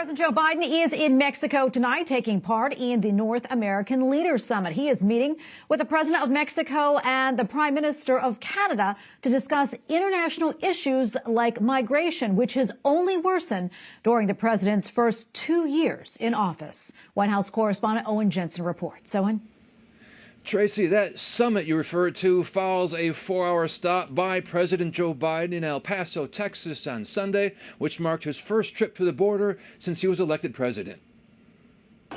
President Joe Biden is in Mexico tonight, taking part in the North American Leaders Summit. He is meeting with the President of Mexico and the Prime Minister of Canada to discuss international issues like migration, which has only worsened during the president's first 2 years in office. White House Correspondent Owen Jensen reports. Owen? Tracy, that summit you referred to follows a 4-hour stop by President Joe Biden in El Paso, Texas on Sunday, which marked his first trip to the border since he was elected president.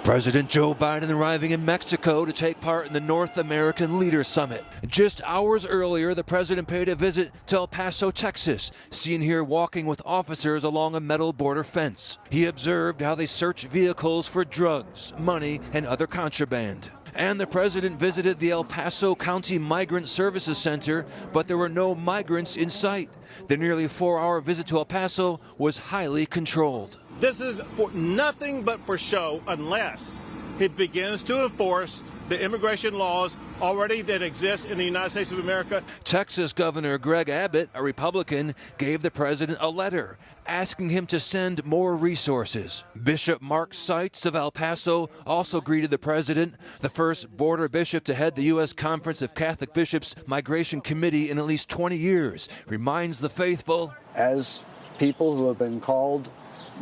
President Joe Biden arriving in Mexico to take part in the North American Leaders Summit. Just hours earlier, the president paid a visit to El Paso, Texas, seen here walking with officers along a metal border fence. He observed how they search vehicles for drugs, money, and other contraband. And the president visited the El Paso County Migrant Services Center, but there were no migrants in sight. The nearly 4-hour visit to El Paso was highly controlled. This is for nothing but for show unless it begins to enforce the immigration laws already that exist in the United States of America. Texas Governor Greg Abbott, a Republican, gave the president a letter asking him to send more resources. Bishop Mark Seitz of El Paso also greeted the president, the first border bishop to head the U.S. Conference of Catholic Bishops Migration Committee in at least 20 years, reminds the faithful. As people who have been called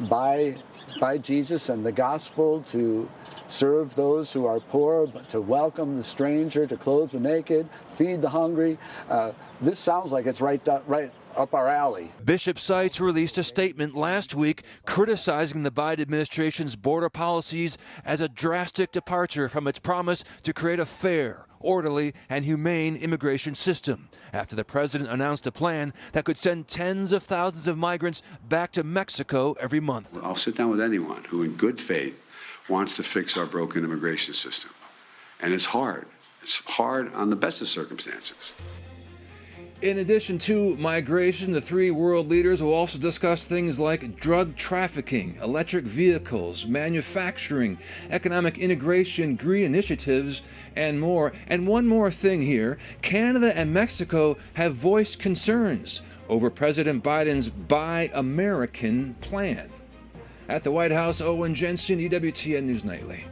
by Jesus and the gospel to serve those who are poor, to welcome the stranger, to clothe the naked, feed the hungry. This sounds like it's right up our alley. Bishop Seitz released a statement last week criticizing the Biden administration's border policies as a drastic departure from its promise to create a fair, orderly, and humane immigration system after the president announced a plan that could send tens of thousands of migrants back to Mexico every month. I'll sit down with anyone who in good faith wants to fix our broken immigration system. And it's hard. It's hard on the best of circumstances. In addition to migration, the three world leaders will also discuss things like drug trafficking, electric vehicles, manufacturing, economic integration, green initiatives, and more. And one more thing here, Canada and Mexico have voiced concerns over President Biden's Buy American plan. At the White House, Owen Jensen, EWTN News Nightly.